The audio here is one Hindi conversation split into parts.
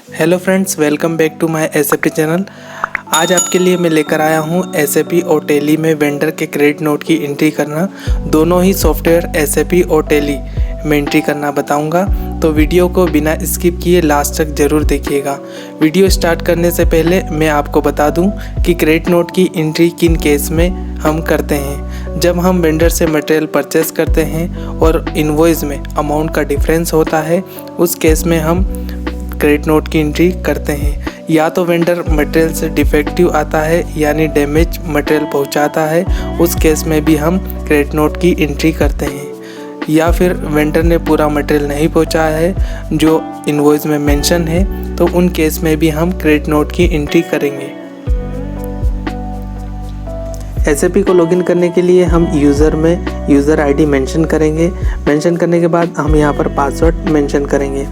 Hello friends, welcome back to my SAP channel. आज आपके लिए मैं लेकर आया हूँ एसएपी और टैली में वेंडर के क्रेडिट नोट की एंट्री करना। दोनों ही सॉफ्टवेयर एसएपी और टैली में एंट्री करना बताऊंगा, तो वीडियो को बिना स्किप किए लास्ट तक ज़रूर देखिएगा। वीडियो स्टार्ट करने से पहले मैं आपको बता दूं कि क्रेडिट नोट की एंट्री किन केस में हम करते हैं। जब हम वेंडर से मटेरियल परचेस करते हैं और इनवॉइस में अमाउंट का डिफरेंस होता है, उस केस में हम क्रेडिट नोट की एंट्री करते हैं। या तो वेंडर मटेरियल से डिफेक्टिव आता है यानी डैमेज मटेरियल पहुंचाता है, उस केस में भी हम क्रेडिट नोट की एंट्री करते हैं। या फिर वेंडर ने पूरा मटेरियल नहीं पहुंचाया है जो इनवॉइस में मेंशन है, तो उन केस में भी हम क्रेडिट नोट की एंट्री करेंगे। एसएपी को लॉगिन करने के लिए हम यूज़र में यूज़र आईडी मेंशन करेंगे। मेंशन करने के बाद हम यहाँ पर पासवर्ड मेंशन करेंगे।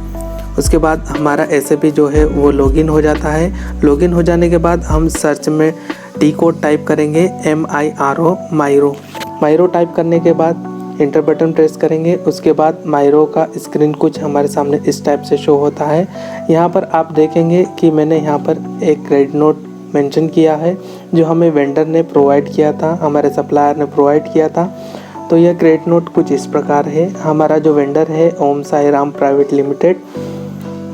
उसके बाद हमारा एसएपी जो है वो लॉगिन हो जाता है। लॉगिन हो जाने के बाद हम सर्च में टी कोड टाइप करेंगे माइरो टाइप करने के बाद इंटर बटन प्रेस करेंगे। उसके बाद माइरो का स्क्रीन कुछ हमारे सामने इस टाइप से शो होता है। यहाँ पर आप देखेंगे कि मैंने यहाँ पर एक क्रेडिट नोट मेंशन किया है जो हमें वेंडर ने प्रोवाइड किया था, हमारे सप्लायर ने प्रोवाइड किया था। तो यह क्रेडिट नोट कुछ इस प्रकार है। हमारा जो वेंडर है ओम साई राम प्राइवेट लिमिटेड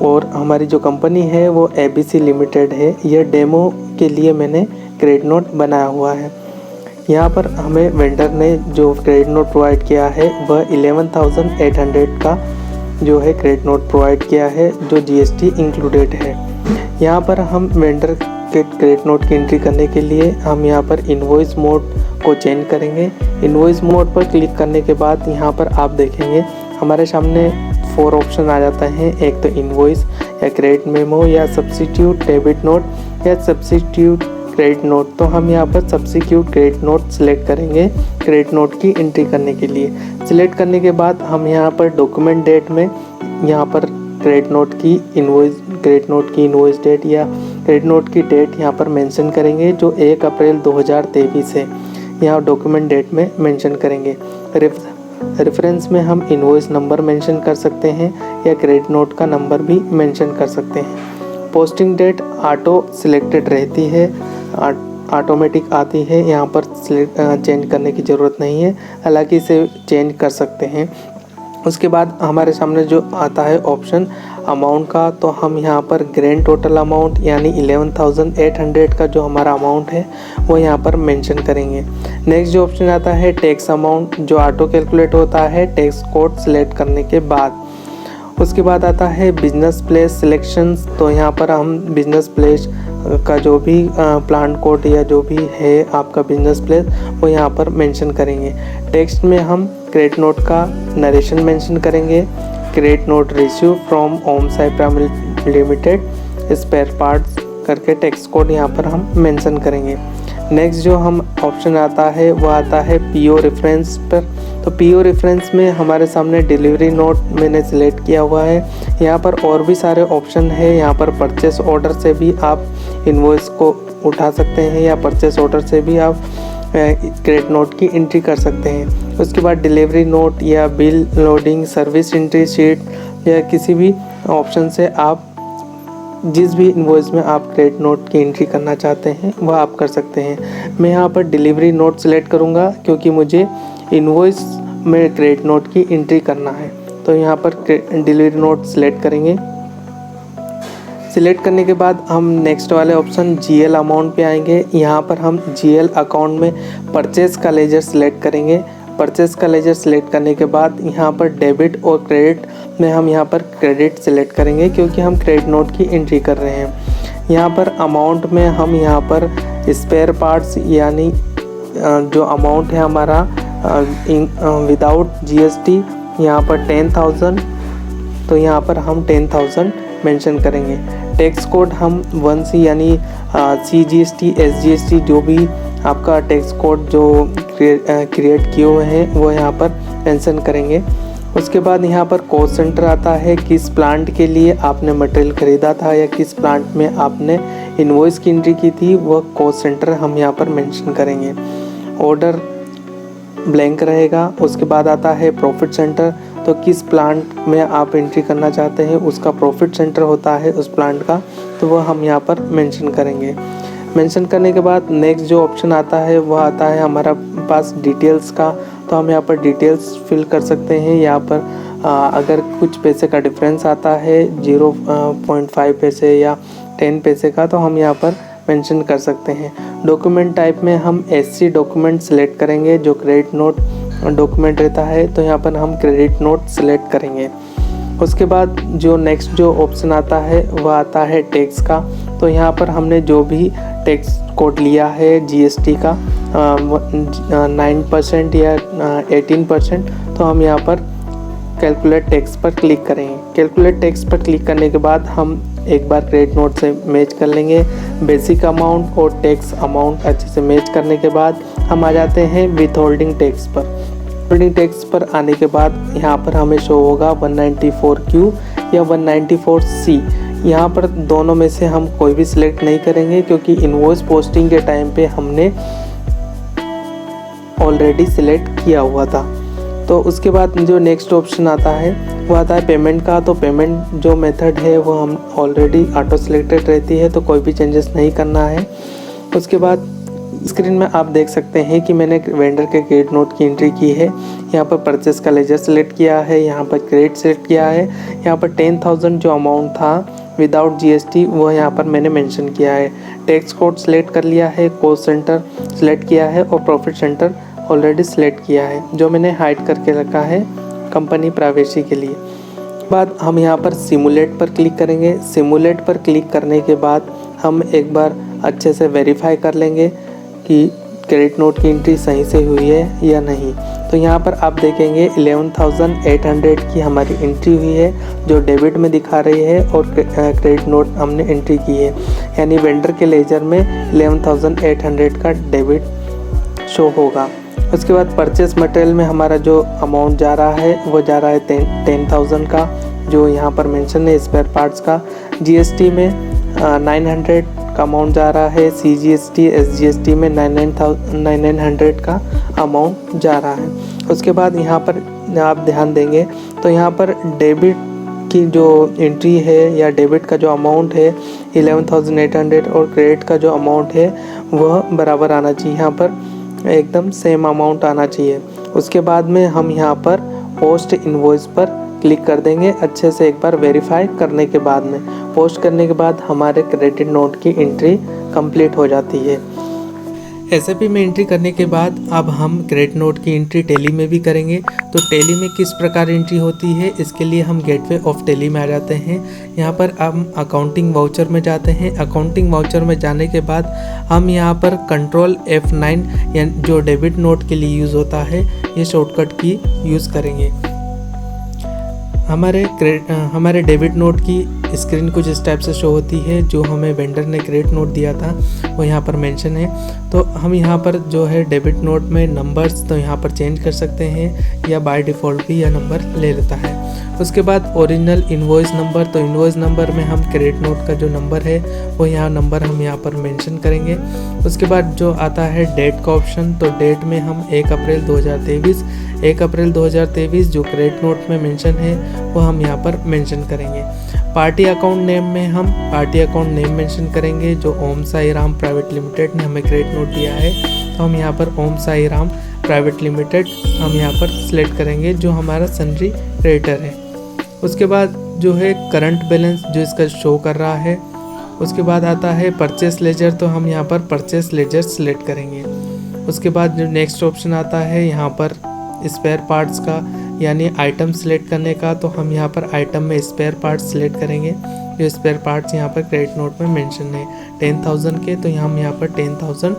और हमारी जो कंपनी है वो एबीसी लिमिटेड है। यह डेमो के लिए मैंने क्रेडिट नोट बनाया हुआ है। यहाँ पर हमें वेंडर ने जो क्रेडिट नोट प्रोवाइड किया है वह 11,800 का जो है क्रेडिट नोट प्रोवाइड किया है, जो जीएसटी इंक्लूडेड है। यहाँ पर हम वेंडर के क्रेडिट नोट की एंट्री करने के लिए हम यहाँ पर इनवॉइस मोड को चेंज करेंगे। इनवॉइस मोड पर क्लिक करने के बाद यहाँ पर आप देखेंगे हमारे सामने 4 ऑप्शन आ जाता है। एक तो इनवॉइस या क्रेडिट मेमो या सब्स्टिट्यूट डेबिट नोट या सब्स्टिट्यूट क्रेडिट नोट। तो हम यहाँ पर सब्स्टिट्यूट क्रेडिट नोट सेलेक्ट करेंगे क्रेडिट नोट की एंट्री करने के लिए। सिलेक्ट करने के बाद हम यहाँ पर डॉक्यूमेंट डेट में यहाँ पर क्रेडिट नोट की इनवॉइस डेट या क्रेडिट नोट की डेट यहाँ पर मेंशन करेंगे, जो 1 अप्रैल 2023 है। यहाँ डॉक्यूमेंट डेट में मेंशन करेंगे। रेफरेंस में हम इनवॉइस नंबर मेंशन कर सकते हैं या क्रेडिट नोट का नंबर भी मेंशन कर सकते हैं। पोस्टिंग डेट ऑटो सिलेक्टेड रहती है, ऑटोमेटिक आती है, यहाँ पर चेंज करने की ज़रूरत नहीं है, हालांकि इसे चेंज कर सकते हैं। उसके बाद हमारे सामने जो आता है ऑप्शन अमाउंट का, तो हम यहाँ पर ग्रैंड टोटल अमाउंट यानी 11,800 का जो हमारा अमाउंट है वो यहाँ पर मेंशन करेंगे। नेक्स्ट जो ऑप्शन आता है टैक्स अमाउंट, जो ऑटो कैलकुलेट होता है टैक्स कोड सेलेक्ट करने के बाद। उसके बाद आता है बिजनेस प्लेस सिलेक्शंस, तो यहाँ पर हम बिजनेस प्लेस का जो भी प्लान कोड या जो भी है आपका बिजनेस प्लेस वो यहाँ पर मेंशन करेंगे। टेक्स्ट में हम क्रेडिट नोट का नरेशन मेंशन करेंगे। Credit note receive from Om Sai private limited spare parts करके टेक्स्ट कोड यहाँ पर हम मेंशन करेंगे। नेक्स्ट जो हम ऑप्शन आता है वो आता है पीओ रेफरेंस पर। तो पीओ रेफरेंस में हमारे सामने डिलीवरी नोट मैंने सिलेक्ट किया हुआ है। यहाँ पर और भी सारे ऑप्शन है। यहाँ पर परचेस ऑर्डर से भी आप इनवॉइस को उठा सकते हैं या परचेस ऑर्डर से भी आप क्रेडिट नोट की एंट्री कर सकते हैं। उसके बाद डिलीवरी नोट या bill loading service entry sheet या किसी भी ऑप्शन से आप जिस भी इनवॉइस में आप क्रेडिट नोट की एंट्री करना चाहते हैं वह आप कर सकते हैं। मैं यहाँ पर डिलीवरी नोट सेलेक्ट करूँगा क्योंकि मुझे इनवॉइस में क्रेडिट नोट की एंट्री करना है। तो यहाँ पर डिलीवरी नोट सेलेक्ट करेंगे। सिलेक्ट करने के बाद हम नेक्स्ट वाले ऑप्शन जीएल अमाउंट पे आएंगे। यहाँ पर हम जीएल अकाउंट में परचेस का लेजर सेलेक्ट करेंगे। परचेस का लेजर सेलेक्ट करने के बाद यहाँ पर डेबिट और क्रेडिट में हम यहाँ पर क्रेडिट सेलेक्ट करेंगे क्योंकि हम क्रेडिट नोट की एंट्री कर रहे हैं। यहाँ पर अमाउंट में हम यहाँ पर स्पेयर पार्ट्स यानी जो अमाउंट है हमारा विदाउट जीएसटी यहाँ पर 10,000, तो यहाँ पर हम 10,000 मेंशन करेंगे। टैक्स कोड हम 1C यानी CGST SGST जो भी आपका टैक्स कोड जो क्रिएट किए हुए हैं वो यहाँ पर मेंशन करेंगे। उसके बाद यहाँ पर कॉस्ट सेंटर आता है, किस प्लांट के लिए आपने मटेरियल ख़रीदा था या किस प्लांट में आपने इनवॉइस की एंट्री की थी, वह कॉस्ट सेंटर हम यहाँ पर मेंशन करेंगे। ऑर्डर ब्लैंक रहेगा। उसके बाद आता है प्रॉफिट सेंटर, तो किस प्लांट में आप एंट्री करना चाहते हैं, उसका प्रॉफिट सेंटर होता है उस प्लांट का, तो वह हम यहाँ पर मेंशन करेंगे। मेंशन करने के बाद नेक्स्ट जो ऑप्शन आता है वह आता है हमारा पास डिटेल्स का। तो हम यहाँ पर डिटेल्स फिल कर सकते हैं। यहाँ पर अगर कुछ पैसे का डिफरेंस आता है 0.5 पैसे या 10 पैसे का, तो हम यहाँ पर मेंशन कर सकते हैं। डॉक्यूमेंट टाइप में हम SC डॉक्यूमेंट सेलेक्ट करेंगे, जो क्रेडिट नोट डॉक्यूमेंट रहता है, तो यहाँ पर हम क्रेडिट नोट सेलेक्ट करेंगे। उसके बाद जो नेक्स्ट जो ऑप्शन आता है वह आता है टैक्स का। तो यहाँ पर हमने जो भी टैक्स कोड लिया है GST का 9% या 18%, तो हम यहाँ पर कैलकुलेट टैक्स पर क्लिक करेंगे। कैलकुलेट टैक्स पर क्लिक करने के बाद हम एक बार क्रेडिट नोट से मैच कर लेंगे। बेसिक अमाउंट और टैक्स अमाउंट अच्छे से मैच करने के बाद हम आ जाते हैं विथहोल्डिंग टैक्स पर। विथहोल्डिंग टैक्स पर आने के बाद यहाँ पर हमें शो होगा 194Q या 194C। यहाँ पर दोनों में से हम कोई भी सिलेक्ट नहीं करेंगे, क्योंकि इनवॉइस पोस्टिंग के टाइम पे हमने ऑलरेडी सिलेक्ट किया हुआ था। तो उसके बाद जो नेक्स्ट ऑप्शन आता है वो आता है पेमेंट का। तो पेमेंट जो मेथड है वो हम ऑलरेडी ऑटो सिलेक्टेड रहती है, तो कोई भी चेंजेस नहीं करना है। उसके बाद स्क्रीन में आप देख सकते हैं कि मैंने वेंडर के क्रेडिट नोट की एंट्री की है। यहाँ पर परचेस का लेजर सेलेक्ट किया है, यहाँ पर क्रेडिट सेलेक्ट किया है, यहाँ पर 10,000 जो अमाउंट था विदाउट GST वो यहाँ पर मैंने मेंशन किया है। टैक्स कोड सेलेक्ट कर लिया है, कॉस्ट सेंटर सेलेक्ट किया है और प्रॉफिट सेंटर ऑलरेडी सेलेक्ट किया है, जो मैंने हाइड करके रखा है कंपनी प्राइवेसी के लिए। बाद हम यहाँ पर सिमुलेट पर क्लिक करेंगे। सिमुलेट पर क्लिक करने के बाद हम एक बार अच्छे से वेरीफाई कर लेंगे कि क्रेडिट नोट की एंट्री सही से हुई है या नहीं। तो यहाँ पर आप देखेंगे 11,800 की हमारी एंट्री हुई है, जो डेबिट में दिखा रही है, और क्रेडिट नोट हमने एंट्री की है, यानी वेंडर के लेजर में 11,800 का डेबिट शो होगा। उसके बाद परचेस मटेरियल में हमारा जो अमाउंट जा रहा है वो जा रहा है 10,000 का, जो यहाँ पर मेंशन है स्पेयर पार्ट्स का। GST में 900 का अमाउंट जा रहा है, CGST SGST में 9,900 का अमाउंट जा रहा है। उसके बाद यहाँ पर आप ध्यान देंगे तो यहाँ पर डेबिट की जो एंट्री है या डेबिट का जो अमाउंट है 11,800 और क्रेडिट का जो अमाउंट है वह बराबर आना चाहिए, यहाँ पर एकदम सेम अमाउंट आना चाहिए। उसके बाद में हम यहाँ पर पोस्ट इनवॉइस पर क्लिक कर देंगे, अच्छे से एक बार वेरीफाई करने के बाद में। पोस्ट करने के बाद हमारे क्रेडिट नोट की एंट्री कंप्लीट हो जाती है। SAP में एंट्री करने के बाद अब हम क्रेडिट नोट की एंट्री टैली में भी करेंगे। तो टैली में किस प्रकार एंट्री होती है, इसके लिए हम गेटवे ऑफ टैली में आ जाते हैं। यहाँ पर हम अकाउंटिंग वाउचर में जाते हैं। अकाउंटिंग वाउचर में जाने के बाद हम यहाँ पर कंट्रोल F9 या जो डेबिट नोट के लिए यूज़ होता है, ये शॉर्टकट की यूज़ करेंगे। हमारे डेबिट नोट की स्क्रीन कुछ इस टाइप से शो होती है। जो हमें वेंडर ने क्रेडिट नोट दिया था वो यहाँ पर मेंशन है। तो हम यहाँ पर जो है डेबिट नोट में नंबर्स तो यहाँ पर चेंज कर सकते हैं, या बाय डिफ़ॉल्ट भी यह नंबर ले लेता है। उसके बाद ओरिजिनल इनवॉइस नंबर, तो इनवॉइस नंबर में हम क्रेडिट नोट का जो नंबर है वो यहाँ नंबर हम यहाँ पर मेंशन करेंगे। उसके बाद जो आता है डेट का ऑप्शन, तो डेट में हम 1 अप्रैल 2023 जो क्रेडिट नोट में मेंशन है वो हम यहाँ पर मेंशन करेंगे। पार्टी अकाउंट नेम में हम पार्टी अकाउंट नेम मेंशन करेंगे, जो ओम साई राम प्राइवेट लिमिटेड ने हमें क्रेडिट नोट दिया है, तो हम यहाँ पर ओम साई राम प्राइवेट लिमिटेड हम यहाँ पर सिलेक्ट करेंगे, जो हमारा सन्ड्री क्रेडिटर है। उसके बाद जो है करंट बैलेंस जो इसका शो कर रहा है। उसके बाद आता है परचेस लेजर, तो हम यहाँ पर परचेस लेजर सिलेक्ट करेंगे। उसके बाद जो नेक्स्ट ऑप्शन आता है यहाँ पर स्पेयर पार्ट्स का, यानी आइटम सेलेक्ट करने का, तो हम यहाँ पर आइटम में स्पेयर पार्ट्स सेलेक्ट करेंगे। जो स्पेयर पार्ट्स यहाँ पर क्रेडिट नोट में मेंशन है 10,000 के, तो हम यहाँ पर 10,000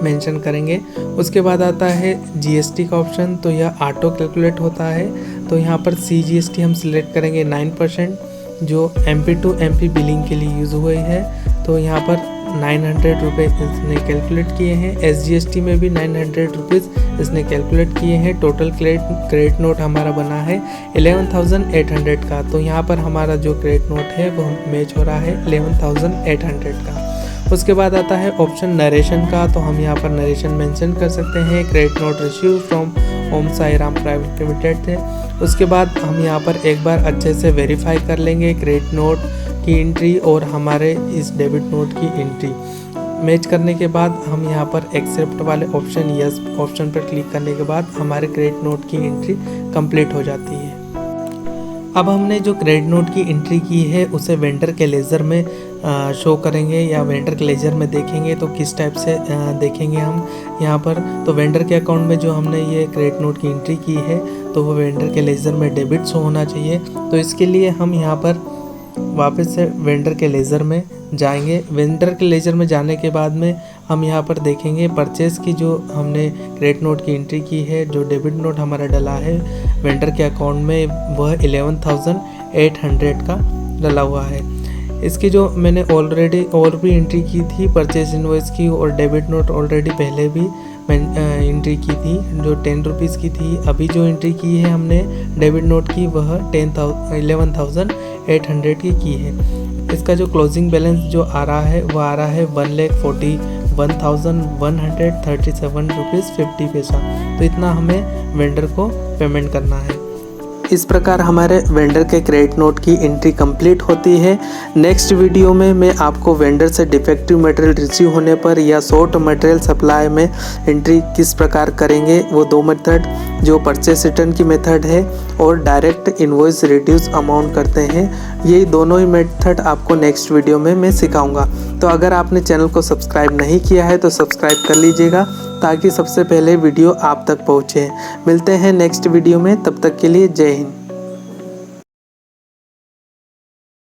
मेंशन करेंगे। उसके बाद आता है GST का ऑप्शन, तो यह ऑटो कैलकुलेट होता है। तो यहाँ पर CGST हम सिलेक्ट करेंगे 9%, जो MP टू MP बिलिंग के लिए यूज़ हुए है। तो यहाँ पर 900 रुपये इसने कैलकुलेट किए हैं। SGST में भी 900 रुपीज़ इसने कैलकुलेट किए हैं। टोटल क्रेडिट नोट हमारा बना है 11,800 का। तो यहाँ पर हमारा जो क्रेडिट नोट है वो मैच हो रहा है 11,800 का। उसके बाद आता है ऑप्शन नरेशन का, तो हम यहाँ पर नरेशन मेंशन कर सकते हैं। Credit note receive from Om Sai Ram private limited थे, उसके बाद हम यहाँ पर एक बार अच्छे से वेरीफाई कर लेंगे क्रेडिट नोट की एंट्री और हमारे इस डेबिट नोट की एंट्री मैच करने के बाद हम यहाँ पर एक्सेप्ट वाले ऑप्शन यस ऑप्शन पर क्लिक करने के बाद हमारे क्रेडिट नोट की एंट्री कंप्लीट हो जाती है। अब हमने जो क्रेडिट नोट की एंट्री की है उसे वेंडर के लेज़र में शो करेंगे या वेंडर के लेज़र में देखेंगे तो किस टाइप से देखेंगे हम यहाँ पर। तो वेंडर के अकाउंट में जो हमने ये क्रेडिट नोट की एंट्री की है तो वो वेंडर के लेज़र में डेबिट शो होना चाहिए। तो इसके लिए हम यहाँ पर वापस से वेंडर के लेज़र में जाएंगे। वेंडर के लेज़र में जाने के बाद में हम यहाँ पर देखेंगे परचेज़ की जो हमने क्रेडिट नोट की एंट्री की है, जो डेबिट नोट हमारा डला है वेंडर के अकाउंट में वह 11,800 का डला हुआ है। इसकी जो मैंने ऑलरेडी और भी एंट्री की थी परचेज इनवॉइस की और डेबिट नोट ऑलरेडी पहले भी एंट्री की थी जो 10 रुपीज़ की थी। अभी जो एंट्री की है हमने डेबिट नोट की वह 11,800 की है। इसका जो क्लोजिंग बैलेंस जो आ रहा है वह आ रहा है 1,41,137 रुपीज़ 50 पैसा। तो इतना हमें वेंडर को पेमेंट करना है। इस प्रकार हमारे वेंडर के क्रेडिट नोट की एंट्री कंप्लीट होती है। नेक्स्ट वीडियो में मैं आपको वेंडर से डिफेक्टिव मटेरियल रिसीव होने पर या शॉर्ट मटेरियल सप्लाई में एंट्री किस प्रकार करेंगे, वो दो मेथड जो परचेस रिटर्न की मेथड है और डायरेक्ट इनवॉइस रिड्यूस अमाउंट करते हैं, ये दोनों ही मेथड आपको नेक्स्ट वीडियो में मैं सिखाऊंगा। तो अगर आपने चैनल को सब्सक्राइब नहीं किया है तो सब्सक्राइब कर लीजिएगा ताकि सबसे पहले वीडियो आप तक पहुँचे। मिलते हैं नेक्स्ट वीडियो में, तब तक के लिए जय हिंद।